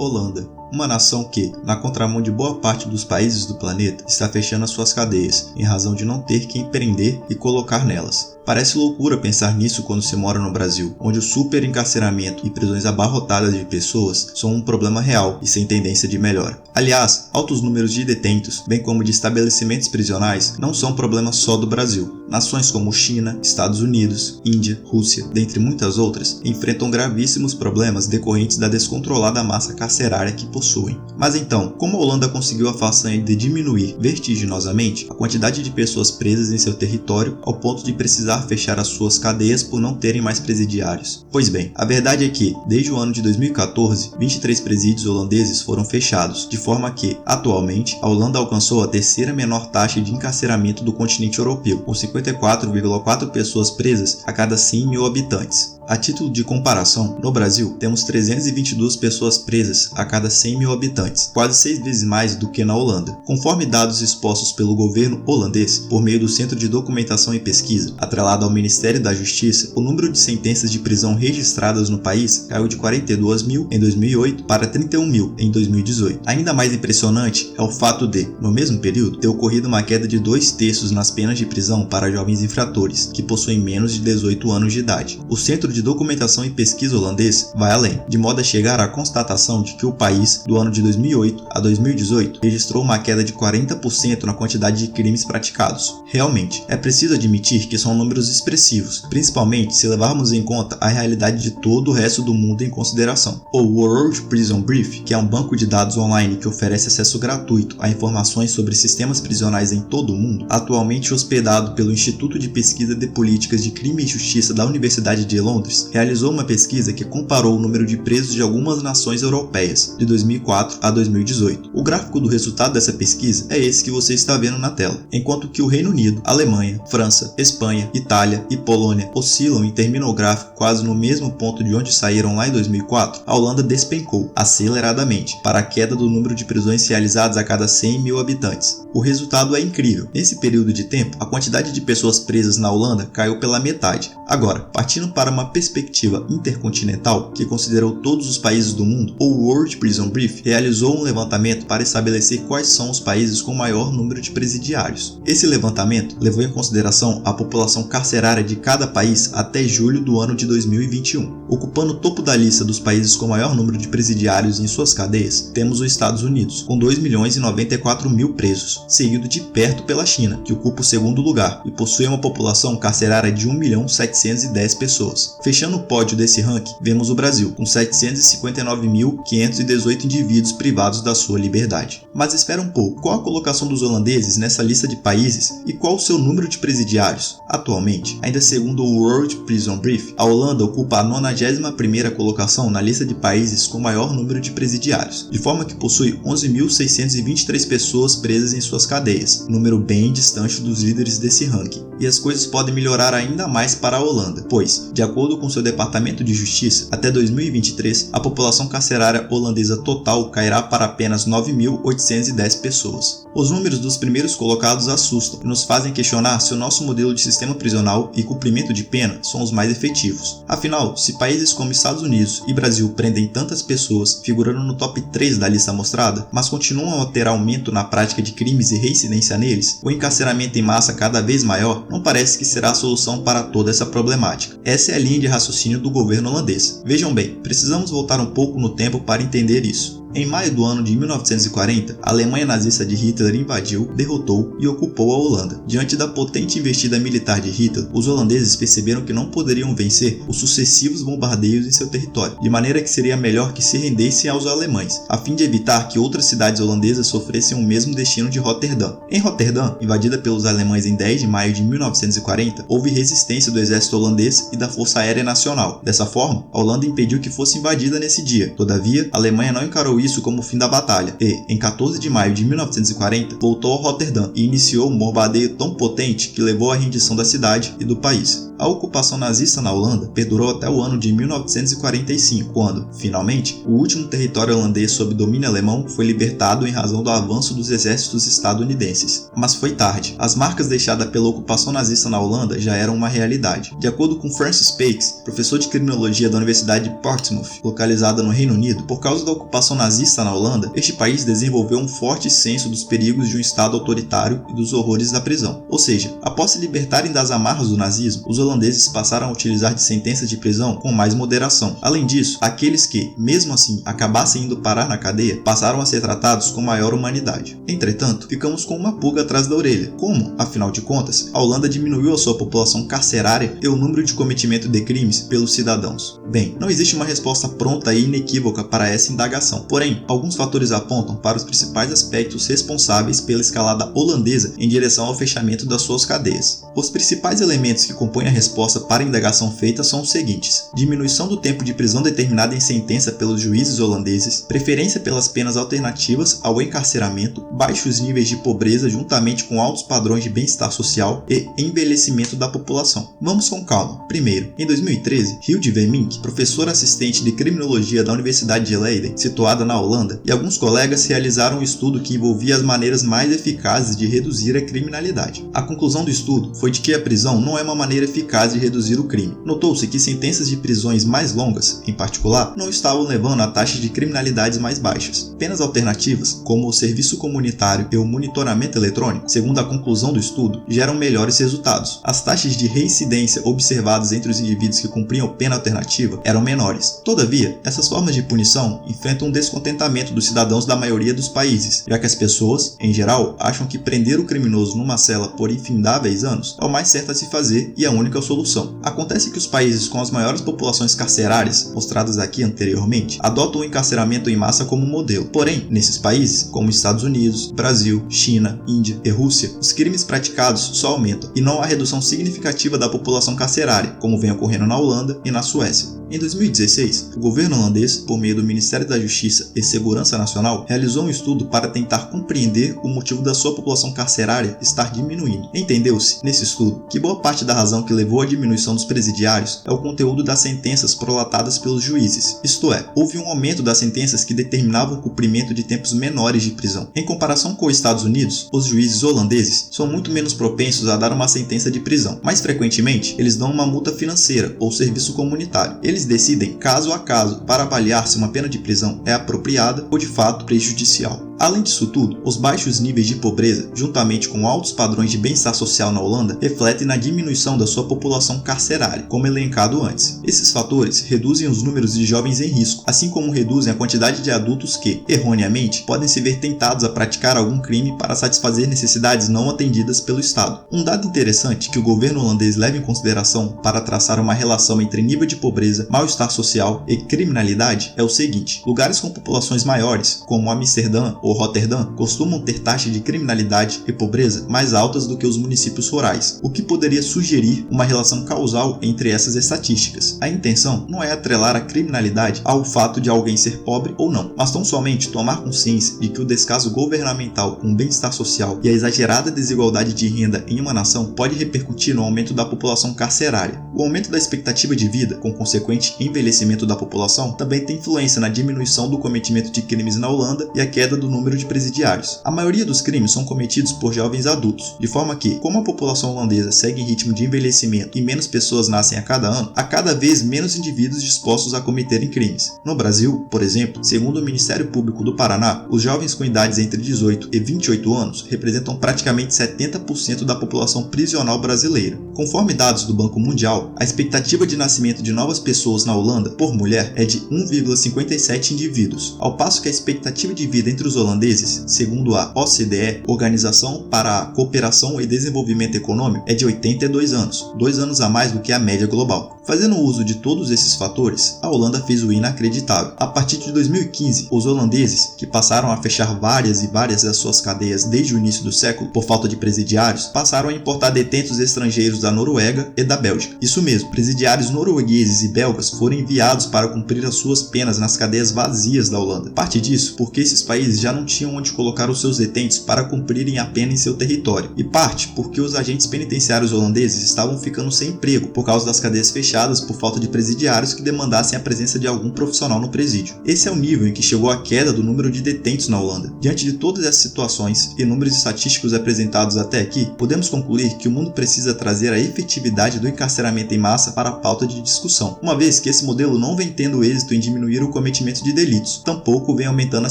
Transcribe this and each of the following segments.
Holanda, uma nação que, na contramão de boa parte dos países do planeta, está fechando as suas cadeias, em razão de não ter quem prender e colocar nelas. Parece loucura pensar nisso quando se mora no Brasil, onde o superencarceramento e prisões abarrotadas de pessoas são um problema real e sem tendência de melhora. Aliás, altos números de detentos, bem como de estabelecimentos prisionais, não são problema só do Brasil. Nações como China, Estados Unidos, Índia, Rússia, dentre muitas outras, enfrentam gravíssimos problemas decorrentes da descontrolada massa carcerária que possuem. Mas então, como a Holanda conseguiu a façanha de diminuir vertiginosamente a quantidade de pessoas presas em seu território ao ponto de precisar fechar as suas cadeias por não terem mais presidiários? Pois bem, a verdade é que, desde o ano de 2014, 23 presídios holandeses foram fechados, de forma que, atualmente, a Holanda alcançou a terceira menor taxa de encarceramento do continente europeu, com 54,4 pessoas presas a cada 100 mil habitantes. A título de comparação, no Brasil, temos 322 pessoas presas a cada 100 mil habitantes, quase 6 vezes mais do que na Holanda. Conforme dados expostos pelo governo holandês por meio do Centro de Documentação e Pesquisa, atrelado ao Ministério da Justiça, o número de sentenças de prisão registradas no país caiu de 42 mil em 2008 para 31 mil em 2018. Ainda mais impressionante é o fato de, no mesmo período, ter ocorrido uma queda de 2/3 nas penas de prisão para jovens infratores, que possuem menos de 18 anos de idade. O Centro de Documentação e Pesquisa holandês vai além, de modo a chegar à constatação de que o país, do ano de 2008 a 2018, registrou uma queda de 40% na quantidade de crimes praticados. Realmente, é preciso admitir que são números expressivos, principalmente se levarmos em conta a realidade de todo o resto do mundo em consideração. O World Prison Brief, que é um banco de dados online que oferece acesso gratuito a informações sobre sistemas prisionais em todo o mundo, atualmente hospedado pelo Instituto de Pesquisa de Políticas de Crime e Justiça da Universidade de Londres, realizou uma pesquisa que comparou o número de presos de algumas nações europeias, de 2004 a 2018. O gráfico do resultado dessa pesquisa é esse que você está vendo na tela. Enquanto que o Reino Unido, Alemanha, França, Espanha, Itália e Polônia oscilam e terminam o gráfico quase no mesmo ponto de onde saíram lá em 2004, a Holanda despencou, aceleradamente, para a queda do número de prisões realizadas a cada 100 mil habitantes. O resultado é incrível. Nesse período de tempo, a quantidade de pessoas presas na Holanda caiu pela metade. Agora, partindo para uma perspectiva intercontinental, que considerou todos os países do mundo, o World Prison Brief realizou um levantamento para estabelecer quais são os países com maior número de presidiários. Esse levantamento levou em consideração a população carcerária de cada país até julho do ano de 2021. Ocupando o topo da lista dos países com maior número de presidiários em suas cadeias, temos os Estados Unidos, com 2.094.000 presos, seguido de perto pela China, que ocupa o segundo lugar e possui uma população carcerária de 1.710.000 pessoas. Fechando o pódio desse ranking, vemos o Brasil, com 759.518 indivíduos privados da sua liberdade. Mas espera um pouco, qual a colocação dos holandeses nessa lista de países e qual o seu número de presidiários? Atualmente, ainda segundo o World Prison Brief, a Holanda ocupa a 91ª colocação na lista de países com maior número de presidiários, de forma que possui 11.623 pessoas presas em suas cadeias, número bem distante dos líderes desse ranking. E as coisas podem melhorar ainda mais para a Holanda, pois, de acordo com seu Departamento de Justiça, até 2023, a população carcerária holandesa total cairá para apenas 9.810 pessoas. Os números dos primeiros colocados assustam e nos fazem questionar se o nosso modelo de sistema prisional e cumprimento de pena são os mais efetivos. Afinal, se países como Estados Unidos e Brasil prendem tantas pessoas, figurando no top 3 da lista mostrada, mas continuam a ter aumento na prática de crimes e reincidência neles, o encarceramento em massa cada vez maior não parece que será a solução para toda essa problemática. Essa é a linha de raciocínio do governo holandês. Vejam bem, precisamos voltar um pouco no tempo para entender isso. Em maio do ano de 1940, a Alemanha nazista de Hitler invadiu, derrotou e ocupou a Holanda. Diante da potente investida militar de Hitler, os holandeses perceberam que não poderiam vencer os sucessivos bombardeios em seu território, de maneira que seria melhor que se rendessem aos alemães, a fim de evitar que outras cidades holandesas sofressem o mesmo destino de Roterdã. Em Roterdã, invadida pelos alemães em 10 de maio de 1940, houve resistência do exército holandês e da Força Aérea Nacional. Dessa forma, a Holanda impediu que fosse invadida nesse dia. Todavia, a Alemanha não encarou isso como o fim da batalha e, em 14 de maio de 1940, voltou a Roterdã e iniciou um bombardeio tão potente que levou à rendição da cidade e do país. A ocupação nazista na Holanda perdurou até o ano de 1945, quando, finalmente, o último território holandês sob domínio alemão foi libertado em razão do avanço dos exércitos estadunidenses. Mas foi tarde. As marcas deixadas pela ocupação nazista na Holanda já eram uma realidade. De acordo com Francis Pakes, professor de criminologia da Universidade de Portsmouth, localizada no Reino Unido, por causa da ocupação nazista nazista na Holanda, este país desenvolveu um forte senso dos perigos de um Estado autoritário e dos horrores da prisão. Ou seja, após se libertarem das amarras do nazismo, os holandeses passaram a utilizar de sentenças de prisão com mais moderação. Além disso, aqueles que, mesmo assim, acabassem indo parar na cadeia, passaram a ser tratados com maior humanidade. Entretanto, ficamos com uma pulga atrás da orelha. Como, afinal de contas, a Holanda diminuiu a sua população carcerária e o número de cometimento de crimes pelos cidadãos? Bem, não existe uma resposta pronta e inequívoca para essa indagação. Porém, alguns fatores apontam para os principais aspectos responsáveis pela escalada holandesa em direção ao fechamento das suas cadeias. Os principais elementos que compõem a resposta para a indagação feita são os seguintes: diminuição do tempo de prisão determinada em sentença pelos juízes holandeses, preferência pelas penas alternativas ao encarceramento, baixos níveis de pobreza juntamente com altos padrões de bem-estar social e envelhecimento da população. Vamos com calma. Primeiro, em 2013, Hilde Vermink, professora assistente de criminologia da Universidade de Leiden, situada na Holanda, e alguns colegas realizaram um estudo que envolvia as maneiras mais eficazes de reduzir a criminalidade. A conclusão do estudo foi de que a prisão não é uma maneira eficaz de reduzir o crime. Notou-se que sentenças de prisões mais longas, em particular, não estavam levando a taxas de criminalidades mais baixas. Penas alternativas, como o serviço comunitário e o monitoramento eletrônico, segundo a conclusão do estudo, geram melhores resultados. As taxas de reincidência observadas entre os indivíduos que cumpriam pena alternativa eram menores. Todavia, essas formas de punição enfrentam um descontentamento dos cidadãos da maioria dos países, já que as pessoas, em geral, acham que prender o criminoso numa cela por infindáveis anos é o mais certo a se fazer e a única solução. Acontece que os países com as maiores populações carcerárias, mostradas aqui anteriormente, adotam o encarceramento em massa como modelo. Porém, nesses países, como Estados Unidos, Brasil, China, Índia e Rússia, os crimes praticados só aumentam e não há redução significativa da população carcerária, como vem ocorrendo na Holanda e na Suécia. Em 2016, o governo holandês, por meio do Ministério da Justiça e Segurança Nacional, realizou um estudo para tentar compreender o motivo da sua população carcerária estar diminuindo. Entendeu-se, nesse estudo, que boa parte da razão que levou à diminuição dos presidiários é o conteúdo das sentenças prolatadas pelos juízes, isto é, houve um aumento das sentenças que determinavam o cumprimento de tempos menores de prisão. Em comparação com os Estados Unidos, os juízes holandeses são muito menos propensos a dar uma sentença de prisão. Mais frequentemente, eles dão uma multa financeira ou serviço comunitário. Eles decidem caso a caso para avaliar se uma pena de prisão é apropriada ou de fato prejudicial. Além disso tudo, os baixos níveis de pobreza, juntamente com altos padrões de bem-estar social na Holanda, refletem na diminuição da sua população carcerária, como elencado antes. Esses fatores reduzem os números de jovens em risco, assim como reduzem a quantidade de adultos que, erroneamente, podem se ver tentados a praticar algum crime para satisfazer necessidades não atendidas pelo Estado. Um dado interessante que o governo holandês leva em consideração para traçar uma relação entre nível de pobreza, mal-estar social e criminalidade é o seguinte: lugares com populações maiores, como Amsterdã ou Roterdã, costumam ter taxas de criminalidade e pobreza mais altas do que os municípios rurais, o que poderia sugerir uma relação causal entre essas estatísticas. A intenção não é atrelar a criminalidade ao fato de alguém ser pobre ou não, mas tão somente tomar consciência de que o descaso governamental com o bem-estar social e a exagerada desigualdade de renda em uma nação pode repercutir no aumento da população carcerária. O aumento da expectativa de vida, com consequente envelhecimento da população, também tem influência na diminuição do cometimento de crimes na Holanda e a queda do número de presidiários. A maioria dos crimes são cometidos por jovens adultos, de forma que, como a população holandesa segue em ritmo de envelhecimento e menos pessoas nascem a cada ano, há cada vez menos indivíduos dispostos a cometerem crimes. No Brasil, por exemplo, segundo o Ministério Público do Paraná, os jovens com idades entre 18 e 28 anos representam praticamente 70% da população prisional brasileira. Conforme dados do Banco Mundial, a expectativa de nascimento de novas pessoas na Holanda por mulher é de 1,57 indivíduos, ao passo que a expectativa de vida entre os holandeses, segundo a OCDE, Organização para a Cooperação e Desenvolvimento Econômico, é de 82 anos, 2 anos a mais do que a média global. Fazendo uso de todos esses fatores, a Holanda fez o inacreditável. A partir de 2015, os holandeses, que passaram a fechar várias das suas cadeias desde o início do século por falta de presidiários, passaram a importar detentos estrangeiros da Noruega e da Bélgica. Isso mesmo, presidiários noruegueses e belgas foram enviados para cumprir as suas penas nas cadeias vazias da Holanda. Parte disso porque esses países já não tinham onde colocar os seus detentos para cumprirem a pena em seu território, e parte porque os agentes penitenciários holandeses estavam ficando sem emprego por causa das cadeias fechadas por falta de presidiários que demandassem a presença de algum profissional no presídio. Esse é o nível em que chegou a queda do número de detentos na Holanda. Diante de todas essas situações e números estatísticos apresentados até aqui, podemos concluir que o mundo precisa trazer a efetividade do encarceramento policiamento em massa para a pauta de discussão, uma vez que esse modelo não vem tendo êxito em diminuir o cometimento de delitos, tampouco vem aumentando a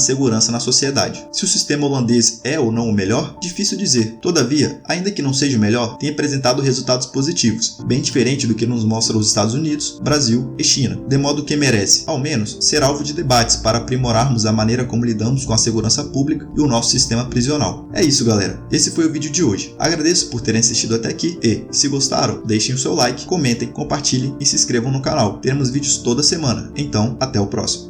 segurança na sociedade. Se o sistema holandês é ou não o melhor, difícil dizer. Todavia, ainda que não seja o melhor, tem apresentado resultados positivos, bem diferente do que nos mostra os Estados Unidos, Brasil e China, de modo que merece, ao menos, ser alvo de debates para aprimorarmos a maneira como lidamos com a segurança pública e o nosso sistema prisional. É isso, galera. Esse foi o vídeo de hoje. Agradeço por terem assistido até aqui e, se gostaram, deixem o seu like, comentem, compartilhem e se inscrevam no canal. Teremos vídeos toda semana. Então, até o próximo.